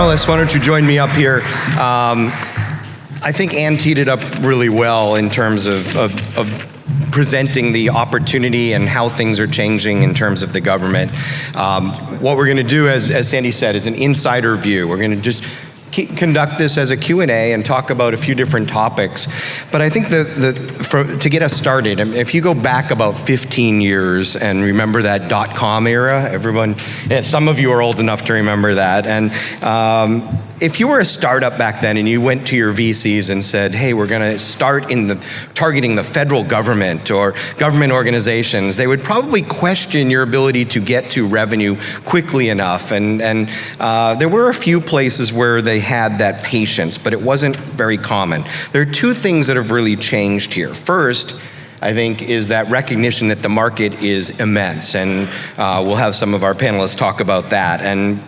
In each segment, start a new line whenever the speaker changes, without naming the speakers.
Panelists, why don't you join me up here? I think Ann teed it up really well in terms of presenting the opportunity and how things are changing in terms of the government. What we're going to do, as Sandy said, is an insider view. We're going to just conduct this as a Q&A and talk about a few different topics. But I think to get us started, if you go back about 15 years and remember that .com era, everyone, some of you are old enough to remember that. And if you were a startup back then and you went to your VCs and said, hey, we're going to start targeting the federal government or government organizations, they would probably question your ability to get to revenue quickly enough. And there were a few places where they had that patience, but it wasn't very common. There are two things that have really changed here. First, I think, is that recognition that the market is immense, and we'll have some of our panelists talk about that. And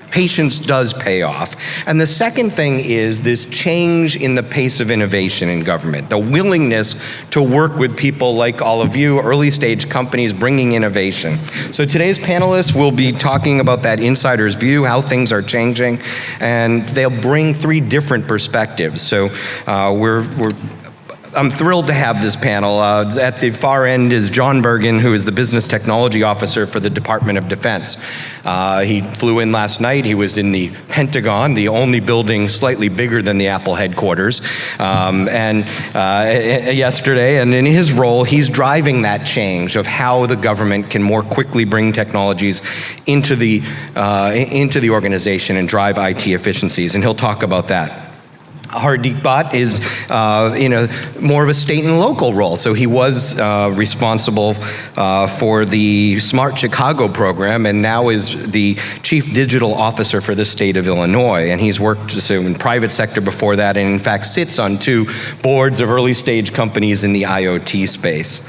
patience does pay off. And the second thing is this change in the pace of innovation in government, the willingness to work with people like all of you, early stage companies bringing innovation. So today's panelists will be talking about that insider's view, how things are changing, and they'll bring three different perspectives. So I'm thrilled to have this panel. At the far end is John Bergin, who is the Business Technology Officer for the Department of Defense. He flew in last night. He was in the Pentagon, the only building slightly bigger than the Apple headquarters, yesterday. And in his role, he's driving that change of how the government can more quickly bring technologies into the organization and drive IT efficiencies. And he'll talk about that. Hardik Bhatt is more of a state and local role. So he was responsible for the Smart Chicago program and now is the Chief Digital Officer for the state of Illinois. And he's worked in private sector before that and in fact sits on 2 boards of early stage companies in the IoT space.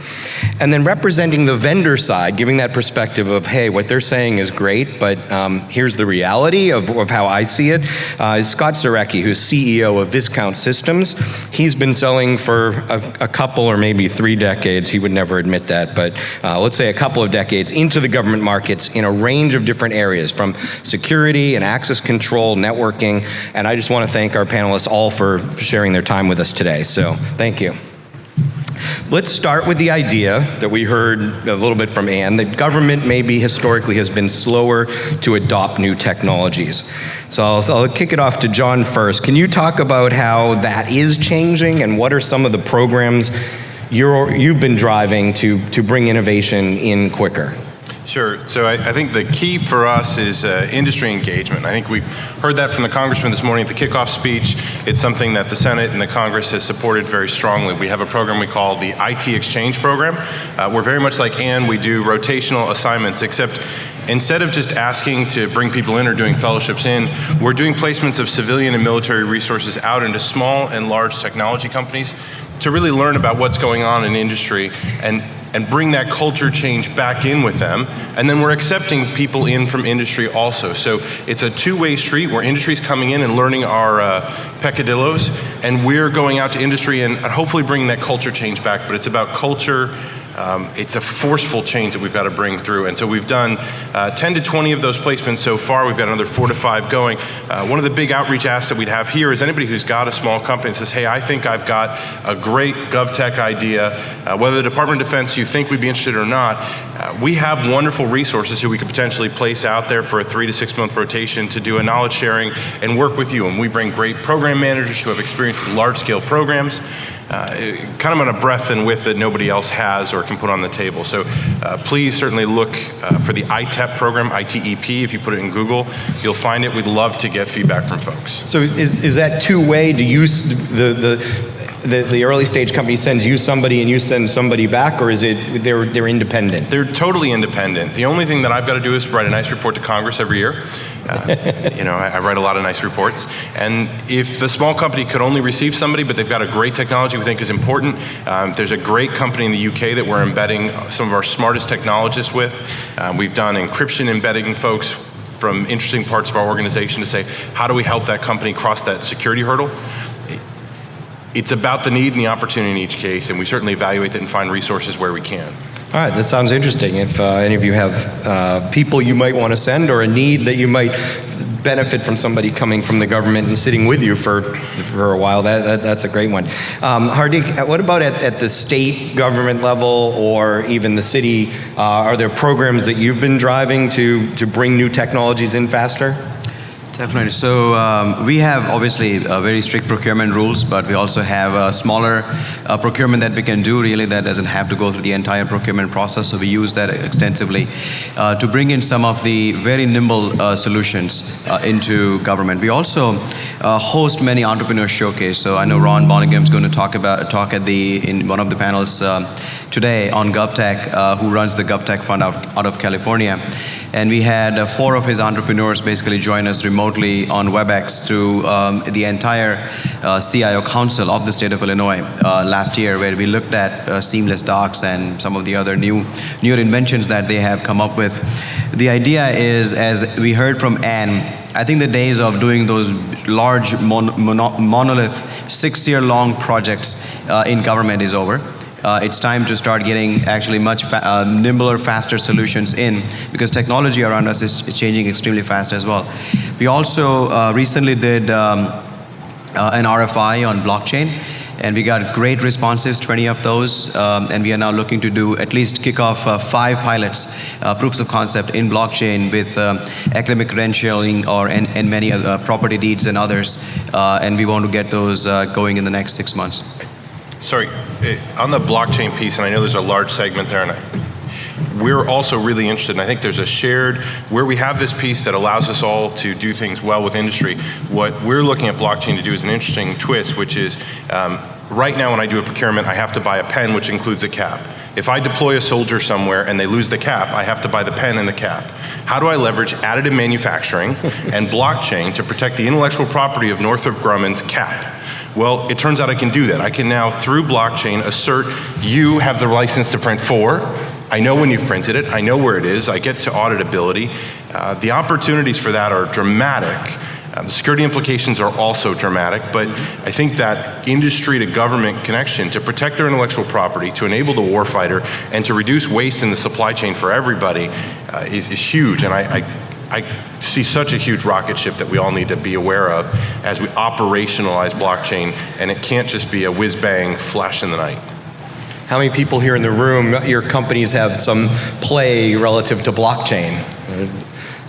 And then representing the vendor side, giving that perspective of, hey, what they're saying is great, but here's the reality of how I see it, is Scott Sieracki, who's CEO of Viscount Systems. He's been selling for a couple or maybe 3 decades. He would never admit that, but let's say a couple of decades into the government markets in a range of different areas, from security and access control, networking, and I just want to thank our panelists all for sharing their time with us today. So thank you. Let's start with the idea that we heard a little bit from Ann, that government maybe historically has been slower to adopt new technologies. So I'll kick it off to John first. Can you talk about how that is changing and what are some of the programs you've been driving to bring innovation in quicker?
Sure. So I think the key for us is industry engagement. I think we've heard that from the Congressman this morning at the kickoff speech. It's something that the Senate and the Congress has supported very strongly. We have a program we call the IT Exchange Program. We're very much like Ann. We do rotational assignments, except instead of just asking to bring people in or doing fellowships in, we're doing placements of civilian and military resources out into small and large technology companies to really learn about what's going on in industry and bring that culture change back in with them. And then we're accepting people in from industry also. So it's a two-way street where industry's coming in and learning our peccadillos, and we're going out to industry and hopefully bringing that culture change back. But it's about culture. It's a forceful change that we've got to bring through. And so we've done 10 to 20 of those placements so far. We've got another 4 to 5 going. One of the big outreach asks that we'd have here is anybody who's got a small company and says, hey, I think I've got a great GovTech idea, whether the Department of Defense you think we'd be interested or not, we have wonderful resources who we could potentially place out there for a 3 to 6 month rotation to do a knowledge sharing and work with you. And we bring great program managers who have experience with large scale programs. Kind of on a breadth and width that nobody else has or can put on the table. So please certainly look for the ITEP program, ITEP, if you put it in Google, you'll find it. We'd love to get feedback from folks.
So is that two-way? Do you, the early stage company sends you somebody and you send somebody back, or is it they're independent?
They're totally independent. The only thing that I've got to do is write a nice report to Congress every year. I write a lot of nice reports. And if the small company could only receive somebody, but they've got a great technology we think is important, there's a great company in the UK that we're embedding some of our smartest technologists with. We've done encryption embedding folks from interesting parts of our organization to say, how do we help that company cross that security hurdle? It's about the need and the opportunity in each case, and we certainly evaluate that and find resources where we can.
All right, that sounds interesting. If any of you have people you might want to send or a need that you might benefit from somebody coming from the government and sitting with you for a while, that's a great one. Hardik, what about at the state government level or even the city? Are there programs that you've been driving to bring new technologies in faster?
Definitely. So we have obviously very strict procurement rules, but we also have a smaller procurement that we can do really that doesn't have to go through the entire procurement process. So we use that extensively to bring in some of the very nimble solutions into government. We also host many entrepreneur showcase. So I know Ron Bonningham is going to talk in one of the panels today on GovTech, who runs the GovTech Fund out of California. And we had 4 of his entrepreneurs basically join us remotely on WebEx through the entire CIO Council of the state of Illinois last year, where we looked at seamless docks and some of the other newer inventions that they have come up with. The idea is, as we heard from Anne, I think the days of doing those large monolith 6-year-long projects in government is over. It's time to start getting actually much nimbler, faster solutions in, because technology around us is changing extremely fast as well. We also recently did an RFI on blockchain, and we got great responses, 20 of those, and we are now looking to do at least kick off 5 pilots, proofs of concept in blockchain with academic credentialing and many other property deeds and others, and we want to get those going in the next 6 months.
Sorry, on the blockchain piece, and I know there's a large segment there, and we're also really interested, and I think there's a shared, where we have this piece that allows us all to do things well with industry, what we're looking at blockchain to do is an interesting twist, which is, right now when I do a procurement, I have to buy a pen, which includes a cap. If I deploy a soldier somewhere and they lose the cap, I have to buy the pen and the cap. How do I leverage additive manufacturing and blockchain to protect the intellectual property of Northrop Grumman's cap? Well, it turns out I can do that. I can now, through blockchain, assert you have the license to print 4. I know when you've printed it. I know where it is. I get to auditability. The opportunities for that are dramatic. The security implications are also dramatic, but I think that industry to government connection to protect their intellectual property, to enable the warfighter, and to reduce waste in the supply chain for everybody is huge. And I see such a huge rocket ship that we all need to be aware of as we operationalize blockchain, and it can't just be a whiz-bang flash in the night.
How many people here in the room, your companies have some play relative to blockchain?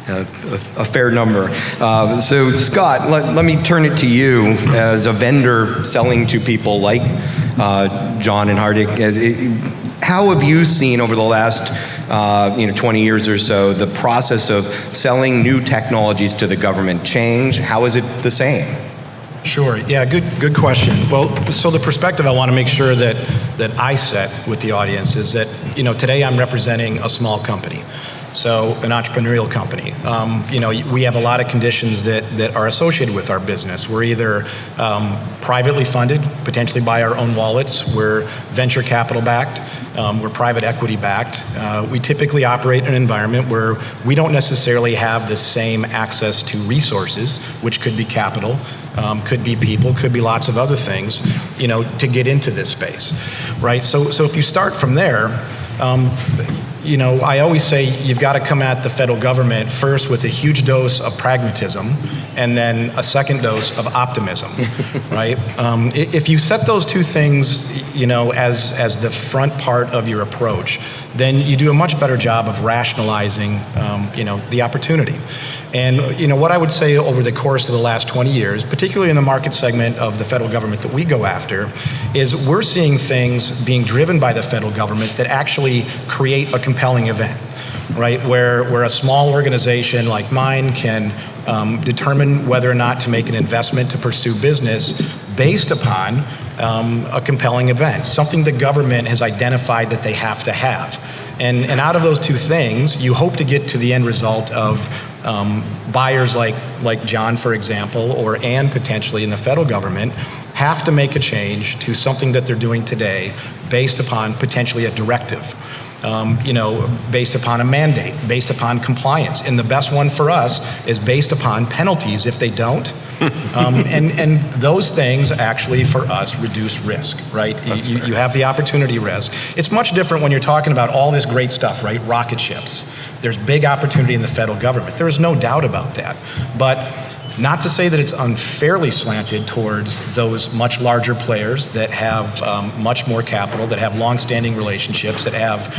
A fair number. So Scott, let me turn it to you as a vendor selling to people like John and Hardik. How have you seen over the last 20 years or so the process of selling new technologies to the government change? How is it the same?
Sure. Yeah, good question. Well, so the perspective I want to make sure that I set with the audience is that, today I'm representing a small company. So an entrepreneurial company. We have a lot of conditions that are associated with our business. We're either privately funded, potentially by our own wallets. We're venture capital backed. We're private equity backed. We typically operate in an environment where we don't necessarily have the same access to resources, which could be capital, could be people, could be lots of other things, to get into this space, right? So if you start from there, I always say you've got to come at the federal government first with a huge dose of pragmatism and then a second dose of optimism, right? If you set those two things, as the front part of your approach, then you do a much better job of rationalizing, the opportunity. And what I would say over the course of the last 20 years, particularly in the market segment of the federal government that we go after, is we're seeing things being driven by the federal government that actually create a compelling event, right? Where a small organization like mine can determine whether or not to make an investment to pursue business based upon a compelling event, something the government has identified that they have to have. And out of those two things, you hope to get to the end result of buyers like John, for example, or Ann potentially in the federal government, have to make a change to something that they're doing today based upon potentially a directive. based upon a mandate, based upon compliance. And the best one for us is based upon penalties if they don't. And those things actually, for us, reduce risk, right? You have the opportunity risk. It's much different when you're talking about all this great stuff, right? Rocket ships. There's big opportunity in the federal government. There is no doubt about that. But not to say that it's unfairly slanted towards those much larger players that have much more capital, that have long-standing relationships, that have,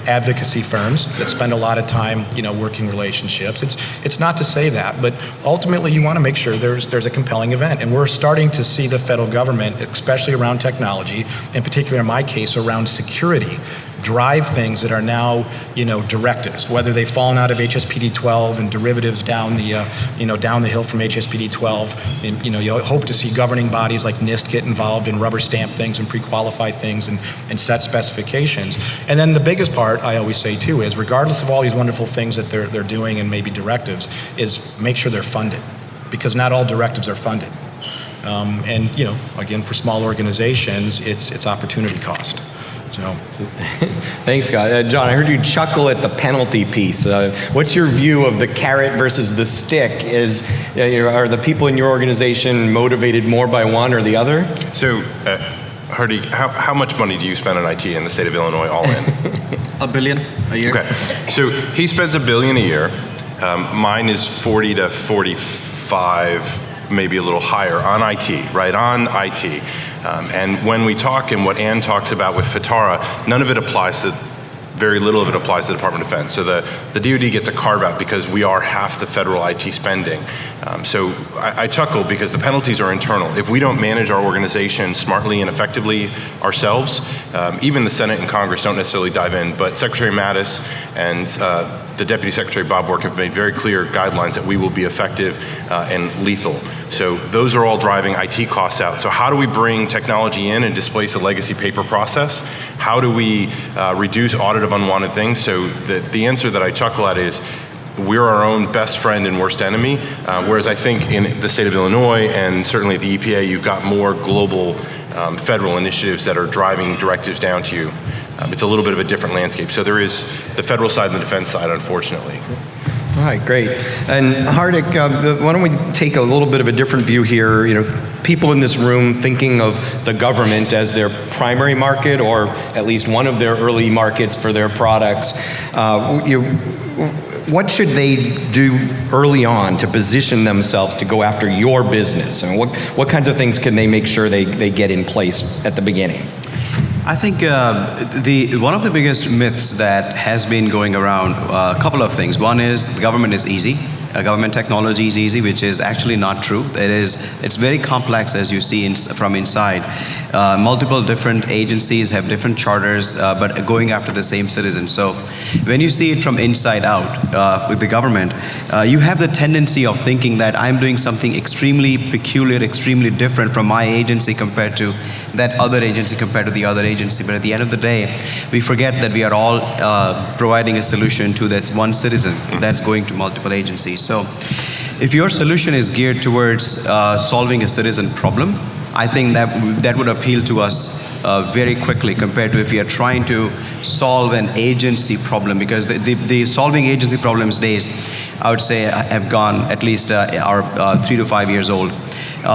advocacy firms that spend a lot of time, working relationships. It's not to say that, but ultimately you want to make sure there's a compelling event. And we're starting to see the federal government, especially around technology, in particular in my case around security, drive things that are now, directives, whether they've fallen out of HSPD 12 and derivatives down the hill from HSPD 12. And, you hope to see governing bodies like NIST get involved and rubber stamp things and pre-qualify things and set specifications. And then the biggest part, I always say too, is regardless of all these wonderful things that they're doing and maybe directives, is make sure they're funded, because not all directives are funded. And, again, for small organizations, it's opportunity cost. So.
Thanks, Scott. John, I heard you chuckle at the penalty piece. What's your view of the carrot versus the stick? Are the people in your organization motivated more by one or the other?
So, Hardik, how much money do you spend on IT in the state of Illinois, all in?
$1 billion a year.
Okay, so he spends $1 billion a year. Mine is 40 to 45, maybe a little higher on IT, right? On IT. And when we talk, and what Ann talks about with FITARA, very little of it applies to the Department of Defense. So the DoD gets a carve out because we are half the federal IT spending. So I chuckle because the penalties are internal. If we don't manage our organization smartly and effectively ourselves, even the Senate and Congress don't necessarily dive in, but Secretary Mattis and the Deputy Secretary Bob Work have made very clear guidelines that we will be effective and lethal. So those are all driving IT costs out. So how do we bring technology in and displace a legacy paper process? How do we reduce audit of unwanted things? So the answer that I chuckle at is we're our own best friend and worst enemy, whereas I think in the state of Illinois and certainly the EPA, you've got more global federal initiatives that are driving directives down to you. It's a little bit of a different landscape. So there is the federal side and the defense side, unfortunately.
All right, great. And Hardik, why don't we take a little bit of a different view here? People in this room thinking of the government as their primary market, or at least one of their early markets for their products. What should they do early on to position themselves to go after your business? And what kinds of things can they make sure they get in place at the beginning?
I think one of the biggest myths that has been going around, a couple of things. One is the government is easy. Government technology is easy, which is actually not true. It's very complex, as you see from inside. Multiple different agencies have different charters, but going after the same citizen. So when you see it from inside out with the government, you have the tendency of thinking that I'm doing something extremely peculiar, extremely different from my agency compared to that other agency, compared to the other agency. But at the end of the day, we forget that we are all providing a solution to that one citizen that's going to multiple agencies. So if your solution is geared towards solving a citizen problem, I think that would appeal to us very quickly compared to if we are trying to solve an agency problem, because the solving agency problems days, I would say, have gone, at least are 3 to 5 years old.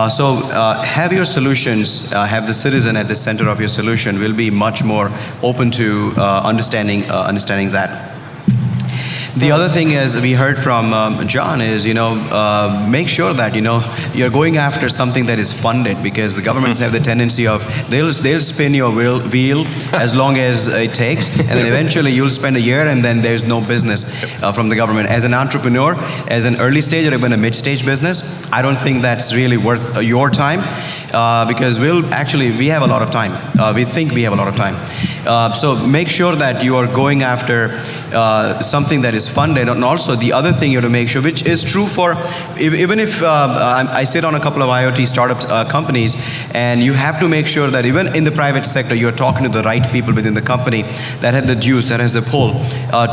So have your solutions, have the citizen at the center of your solution, will be much more open to understanding that. The other thing is, we heard from John is, make sure that, you're going after something that is funded, because the governments have the tendency of, they'll spin your wheel as long as it takes, and then eventually you'll spend a year and then there's no business from the government. As an entrepreneur, as an early stage or even a mid-stage business, I don't think that's really worth your time. Because we have a lot of time. We think we have a lot of time. So make sure that you are going after something that is funded. And also the other thing you have to make sure, which is true for, even if I sit on a couple of IoT startup companies, and you have to make sure that even in the private sector, you're talking to the right people within the company that have the juice, that has the pull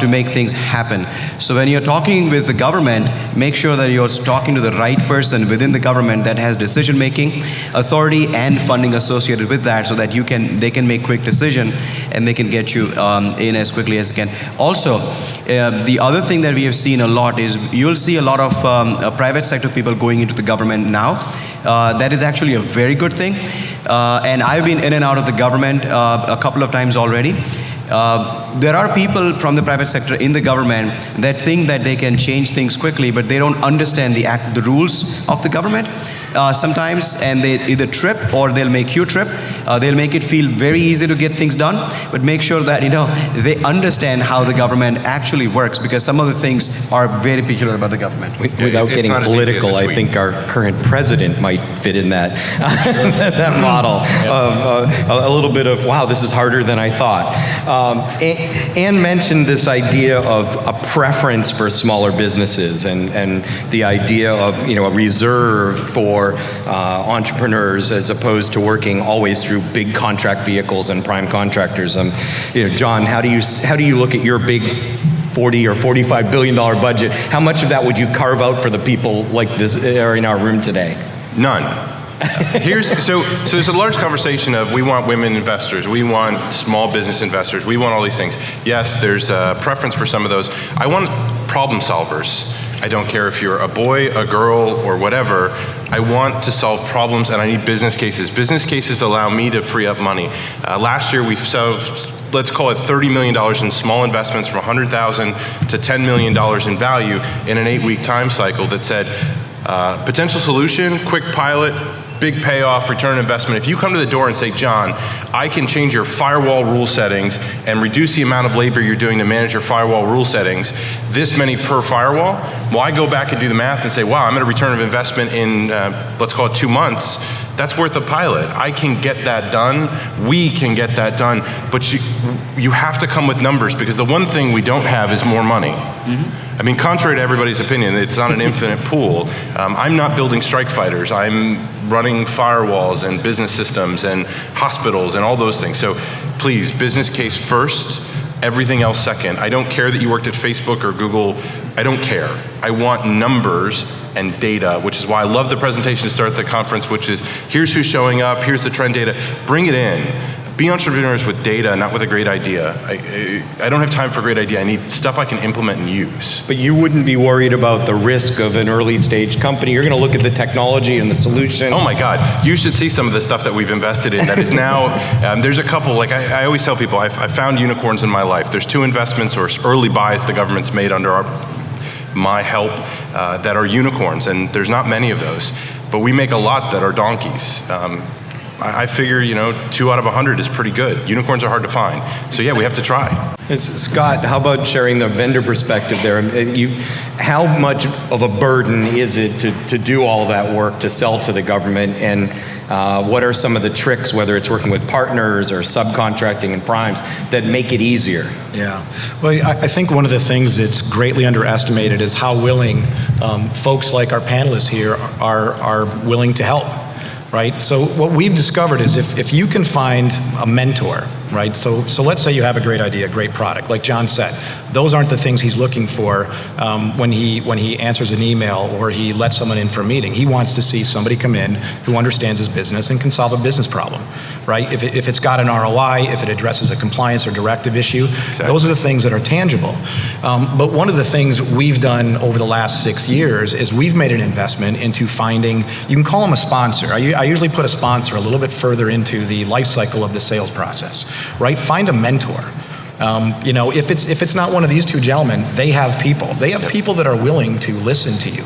to make things happen. So when you're talking with the government, make sure that you're talking to the right person within the government that has decision-making authority and funding associated with that, so that they can make quick decision and they can get you in as quickly as they can. Also, the other thing that we have seen a lot is you'll see a lot of private sector people going into the government now. That is actually a very good thing. And I've been in and out of the government a couple of times already. There are people from the private sector in the government that think that they can change things quickly, but they don't understand the rules of the government sometimes, and they either trip or they'll make you trip. They'll make it feel very easy to get things done, but make sure that they understand how the government actually works, because some of the things are very peculiar about the government.
Without getting political, I think our current president might fit in that that model. A little bit of, wow, this is harder than I thought. Anne mentioned this idea of a preference for smaller businesses, and the idea of a reserve for entrepreneurs as opposed to working always through big contract vehicles and prime contractors. John, how do you look at your big $40 or $45 billion budget? How much of that would you carve out for the people like this are in our room today?
None. So there's a large conversation of we want women investors, we want small business investors, we want all these things. Yes, there's a preference for some of those. I want problem solvers. I don't care if you're a boy, a girl, or whatever. I want to solve problems, and I need business cases. Business cases allow me to free up money. Last year we solved, let's call it $30 million in small investments from $100,000 to $10 million in value in an 8-week time cycle that said, potential solution, quick pilot, big payoff, return on investment. If you come to the door and say, John, I can change your firewall rule settings and reduce the amount of labor you're doing to manage your firewall rule settings, this many per firewall, well, I go back and do the math and say, wow, I'm at a return of investment in, let's call it 2 months. That's worth a pilot. I can get that done. We can get that done. But you have to come with numbers, because the one thing we don't have is more money. I mean, contrary to everybody's opinion, it's not an infinite pool. I'm not building strike fighters. I'm running firewalls and business systems and hospitals and all those things. So please, business case first, everything else second. I don't care that you worked at Facebook or Google. I don't care. I want numbers and data, which is why I love the presentation to start the conference, which is here's who's showing up, here's the trend data. Bring it in. Be entrepreneurs with data, not with a great idea. I don't have time for a great idea. I need stuff I can implement and use.
But you wouldn't be worried about the risk of an early stage company. You're going to look at the technology and the solution.
Oh my God, you should see some of the stuff that we've invested in that is now, there's a couple, like I always tell people, I've found unicorns in my life. There's 2 investments or early buys the government's made under my help that are unicorns, and there's not many of those. But we make a lot that are donkeys. I figure, 2 out of 100 is pretty good. Unicorns are hard to find. So yeah, we have to try.
Scott, how about sharing the vendor perspective there? How much of a burden is it to do all that work to sell to the government? And what are some of the tricks, whether it's working with partners or subcontracting and primes, that make it easier?
Yeah. Well, I think one of the things that's greatly underestimated is how willing folks like our panelists here are willing to help. Right? So what we've discovered is if you can find a mentor, right? So let's say you have a great idea, a great product, like John said. Those aren't the things he's looking for when he answers an email or he lets someone in for a meeting. He wants to see somebody come in who understands his business and can solve a business problem, right? If it's got an ROI, if it addresses a compliance or directive issue, exactly. Those are the things that are tangible. But one of the things we've done over the last 6 years is we've made an investment into finding, you can call them a sponsor. I usually put a sponsor a little bit further into the life cycle of the sales process, right? Find a mentor. If it's not one of these 2 gentlemen, they have people. They have people that are willing to listen to you.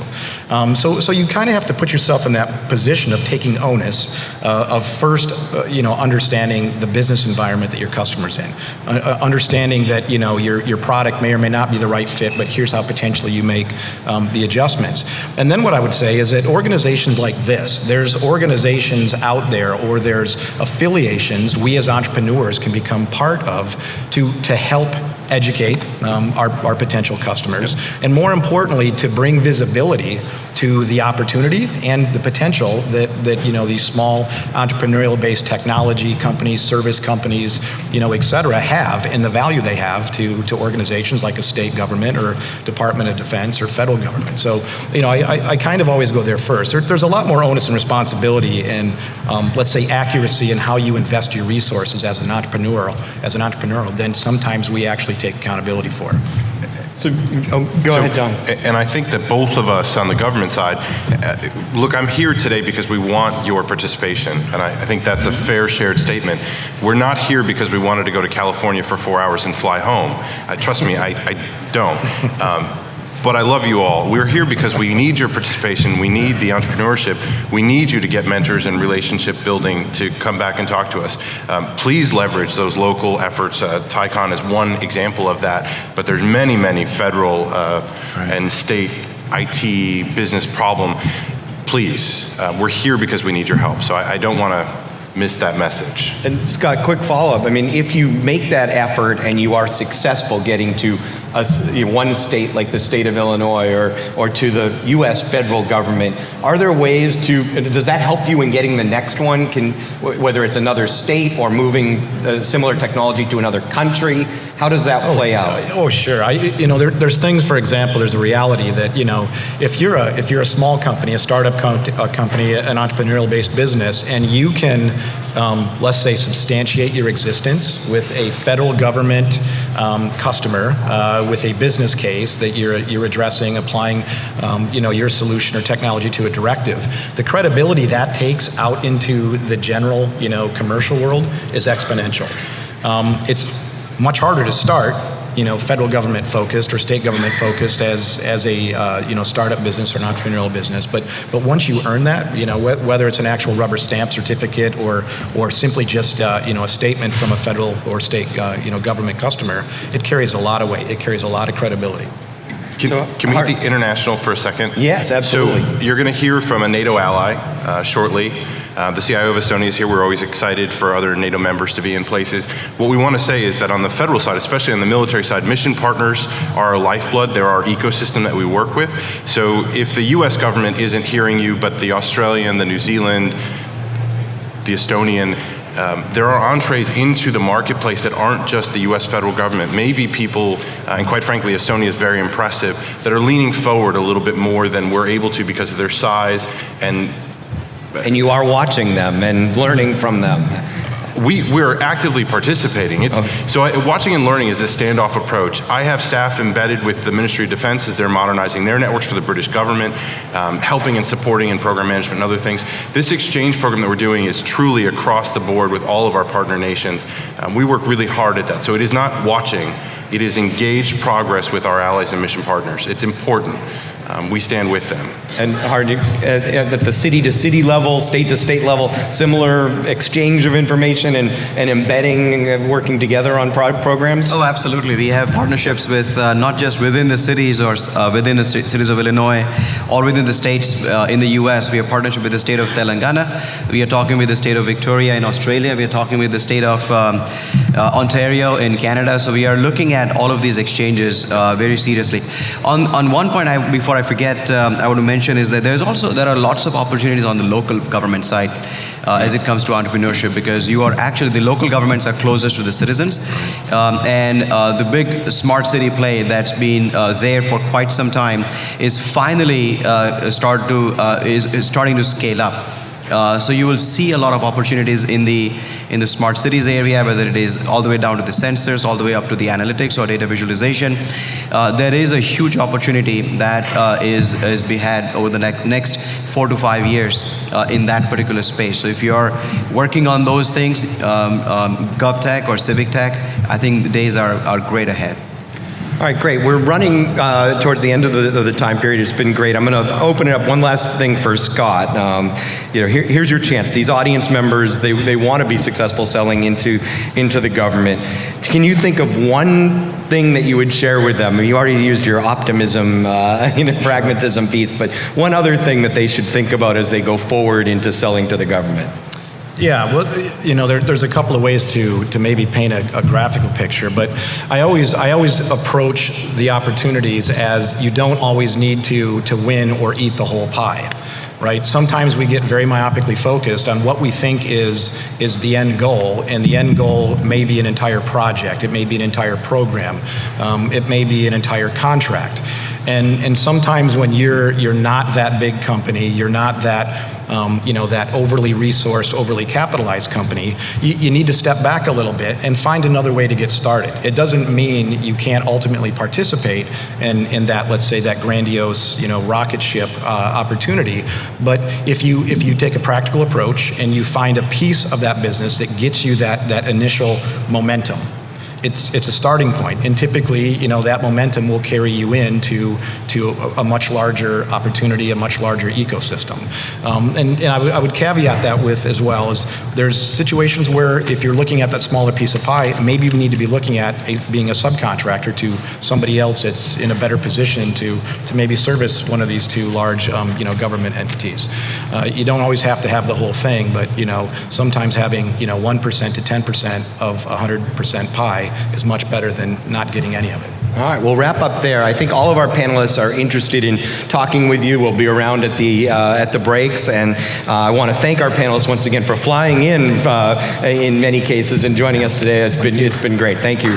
So you kind of have to put yourself in that position of taking onus of first, understanding the business environment that your customer's in, understanding that your product may or may not be the right fit, but here's how potentially you make the adjustments. And then what I would say is that organizations like this, there's organizations out there or there's affiliations we as entrepreneurs can become part of to help educate our potential customers, and more importantly, to bring visibility to the opportunity and the potential that these small entrepreneurial-based technology companies, service companies, et cetera, have, and the value they have to organizations like a state government or Department of Defense or federal government. So, I kind of always go there first. There's a lot more onus and responsibility and, let's say, accuracy in how you invest your resources as an entrepreneur than sometimes we actually take accountability for.
So, go ahead, John.
And I think that both of us on the government side, look, I'm here today because we want your participation, and I think that's a fair shared statement. We're not here because we wanted to go to California for 4 hours and fly home. Trust me, I don't. But I love you all. We're here because we need your participation. We need the entrepreneurship. We need you to get mentors and relationship building to come back and talk to us. Please leverage those local efforts. TiEcon is one example of that, but there's many, many federal and state IT business problem. Please, we're here because we need your help. So I don't want to miss that message.
And Scott, quick follow-up. I mean, if you make that effort and you are successful getting to one state like the state of Illinois or to the U.S. federal government, are there ways does that help you in getting the next one? Whether it's another state or moving similar technology to another country, how does that play out?
Oh, sure. There's things, for example, there's a reality that, if you're a small company, a startup company, an entrepreneurial-based business, and you can, let's say, substantiate your existence with a federal government customer, with a business case that you're addressing, applying, your solution or technology to a directive, the credibility that takes out into the general, commercial world is exponential. It's much harder to start, federal government focused or state government focused as a startup business or an entrepreneurial business. But once you earn that, whether it's an actual rubber stamp certificate or simply just a statement from a federal or state government customer, it carries a lot of weight. It carries a lot of credibility.
Can we hit the international for a second?
Yes, absolutely.
So you're going to hear from a NATO ally shortly. The CIO of Estonia is here. We're always excited for other NATO members to be in places. What we want to say is that on the federal side, especially on the military side, mission partners are our lifeblood. They're our ecosystem that we work with. So if the U.S. government isn't hearing you, but the Australian, the New Zealand, the Estonian, there are entrees into the marketplace that aren't just the U.S. federal government. Maybe people, and quite frankly, Estonia is very impressive, that are leaning forward a little bit more than we're able to because of their size
and you are watching them and learning from them.
We're actively participating. So watching and learning is a standoff approach. I have staff embedded with the Ministry of Defense as they're modernizing their networks for the British government, helping and supporting in program management and other things. This exchange program that we're doing is truly across the board with all of our partner nations. We work really hard at that. So it is not watching, it is engaged progress with our allies and mission partners. It's important. We stand with them.
And Hardik, at the city-to-city level, state-to-state level, similar exchange of information and embedding, working together on programs?
Oh, absolutely. We have partnerships with not just within the cities or within the cities of Illinois or within the states in the U.S. We have partnership with the state of Telangana. We are talking with the state of Victoria in Australia. We are talking with the state of Ontario in Canada. So we are looking at all of these exchanges very seriously. On one point, before I forget, I want to mention is that there are lots of opportunities on the local government side as it comes to entrepreneurship, because the local governments are closest to the citizens, and the big smart city play that's been there for quite some time is finally starting to scale up. So you will see a lot of opportunities in the smart cities area, whether it is all the way down to the sensors, all the way up to the analytics or data visualization. There is a huge opportunity that is be had over the next 4 to 5 years in that particular space. So if you're working on those things, GovTech or Civic Tech, I think the days are great ahead.
All right, great. We're running towards the end of the time period. It's been great. I'm going to open it up. One last thing for Scott. Here's your chance. These audience members, they want to be successful selling into the government. Can you think of one thing that you would share with them? You already used your optimism, pragmatism piece, but one other thing that they should think about as they go forward into selling to the government.
Yeah, well, there's a couple of ways to maybe paint a graphical picture, but I always approach the opportunities as you don't always need to win or eat the whole pie, right? Sometimes we get very myopically focused on what we think is the end goal, and the end goal may be an entire project, it may be an entire program, it may be an entire contract. And sometimes when you're not that big company, you're not that that overly resourced, overly capitalized company, you need to step back a little bit and find another way to get started. It doesn't mean you can't ultimately participate in that, let's say, that grandiose, rocket ship opportunity. But if you take a practical approach and you find a piece of that business that gets you that initial momentum, it's a starting point, and typically, that momentum will carry you into a much larger opportunity, a much larger ecosystem. And I would caveat that with as well is there's situations where if you're looking at that smaller piece of pie, maybe you need to be looking at being a subcontractor to somebody else that's in a better position to maybe service one of these two large government entities. You don't always have to have the whole thing, but sometimes having 1% to 10% of 100% pie is much better than not getting any of it.
All right, we'll wrap up there. I think all of our panelists are interested in talking with you. We'll be around at the breaks, and I want to thank our panelists once again for flying in many cases and joining us today. It's been great. Thank you.